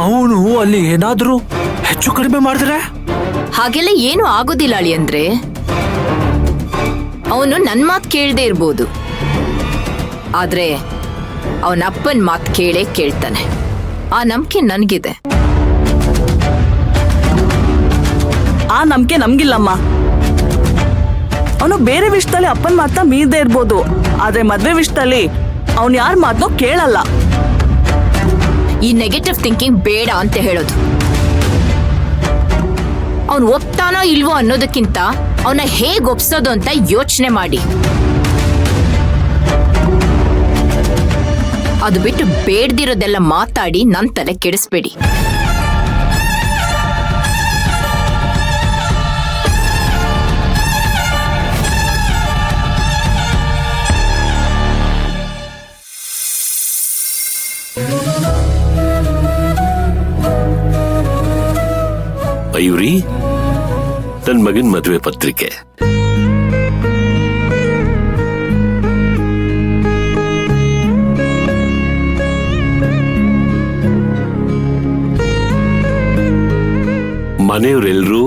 ಅವನು ಅಲ್ಲಿ ಏನಾದ್ರೂ ಹೆಚ್ಚು ಕಡಿಮೆ ಮಾಡಿದ್ರೆ? ಹಾಗೆಲ್ಲ ಏನು ಆಗೋದಿಲ್ಲ ಅಳಿ ಅಂದ್ರೆ ಅವನು ನನ್ ಮಾತ್ ಕೇಳದೆ ಇರ್ಬೋದು, ಆದ್ರೆ ಅವನ ಅಪ್ಪನ್ ಮಾತ್ ಕೇಳೇ ಕೇಳ್ತಾನೆ. ಆ ನಂಬಿಕೆ ನನ್ಗಿದೆ. ಆ ನಂಬಿಕೆ ನಮ್ಗಿಲ್ಲಮ್ಮ. ಅವನು ಬೇರೆ ವಿಷಯದಲ್ಲಿ ಅಪ್ಪನ ಮಾತನ್ನ ಮೀರದೆ ಇರ್ಬೋದು, ಆದ್ರೆ ಮದ್ವೆ ವಿಷಯದಲ್ಲಿ ಅವನು ಯಾರ ಮಾತನ್ನೂ ಕೇಳಲ್ಲ. ಈ ನೆಗೆಟಿವ್ ಥಿಂಕಿಂಗ್ ಬೇಡ ಅಂತ ಹೇಳೋದು. ಅವನು ಒಪ್ತಾನೋ ಇಲ್ವೋ ಅನ್ನೋದಕ್ಕಿಂತ ಅವನ ಹೇಗ್ ಒಪ್ಸೋದು ಅಂತ ಯೋಚನೆ ಮಾಡಿ. ಅದು ಬಿಟ್ಟು ಬೇಡ್ದಿರೋದೆಲ್ಲ ಮಾತಾಡಿ ನನ್ ತಲೆ ಕೆಡಿಸ್ಬೇಡಿ. ಮಯೂರಿ, ನನ್ ಮಗನ್ ಮದುವೆ ಪತ್ರಿಕೆ. ಮನೆಯವರೆಲ್ಲರೂ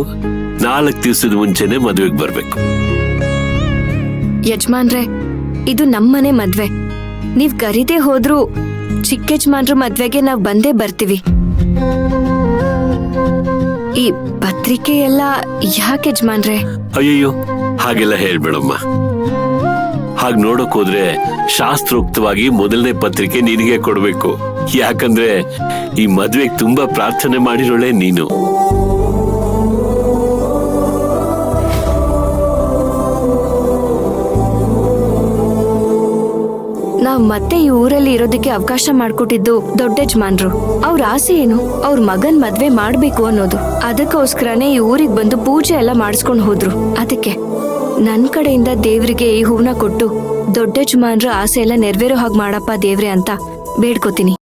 4 ದಿವಸದ ಮುಂಚೆನೆ ಮದುವೆಗೆ ಬರ್ಬೇಕು. ಯಜಮಾನ್ರೆ, ಇದು ನಮ್ಮನೆ ಮದ್ವೆ. ನೀವ್ ಕರೀದೇ ಹೋದ್ರು ಚಿಕ್ಕ ಯಜಮಾನ್ರ ಮದ್ವೆಗೆ ನಾವ್ ಬಂದೇ ಬರ್ತೀವಿ. ಈ ಪತ್ರಿಕೆ ಎಲ್ಲ ಯಾಕೆ ಯಜಮಾನ್ರೆ? ಅಯ್ಯಯ್ಯೋ, ಹಾಗೆಲ್ಲ ಹೇಳ್ಬೇಡಮ್ಮ. ಹಾಗ್ ನೋಡಕ್ ಹೋದ್ರೆ ಶಾಸ್ತ್ರೋಕ್ತವಾಗಿ ಮೊದಲನೇ ಪತ್ರಿಕೆ ನಿನಗೆ ಕೊಡ್ಬೇಕು. ಯಾಕಂದ್ರೆ ಈ ಮದ್ವೆಗೆ ತುಂಬಾ ಪ್ರಾರ್ಥನೆ ಮಾಡಿರೋಳೆ ನೀನು. ನಾವ್ ಮತ್ತೆ ಈ ಊರಲ್ಲಿ ಇರೋದಕ್ಕೆ ಅವಕಾಶ ಮಾಡ್ಕೊಟ್ಟಿದ್ದು ದೊಡ್ಡ ಯಜಮಾನ್ರು. ಅವ್ರ ಆಸೆ ಏನು? ಅವ್ರ ಮಗನ್ ಮದ್ವೆ ಮಾಡ್ಬೇಕು ಅನ್ನೋದು. ಅದಕ್ಕೋಸ್ಕರನೇ ಈ ಊರಿಗೆ ಬಂದು ಪೂಜೆ ಎಲ್ಲ ಮಾಡಿಸ್ಕೊಂಡು ಹೋದ್ರು. ಅದಕ್ಕೆ ನನ್ ಕಡೆಯಿಂದ ದೇವ್ರಿಗೆ ಈ ಹೂವನ್ನ ಕೊಟ್ಟು ದೊಡ್ಡ ಯಜಮಾನ್ರ ಆಸೆ ಎಲ್ಲ ನೆರವೇರೋ ಹಾಗೆ ಮಾಡಪ್ಪ ದೇವ್ರೆ ಅಂತ ಬೇಡ್ಕೋತೀನಿ.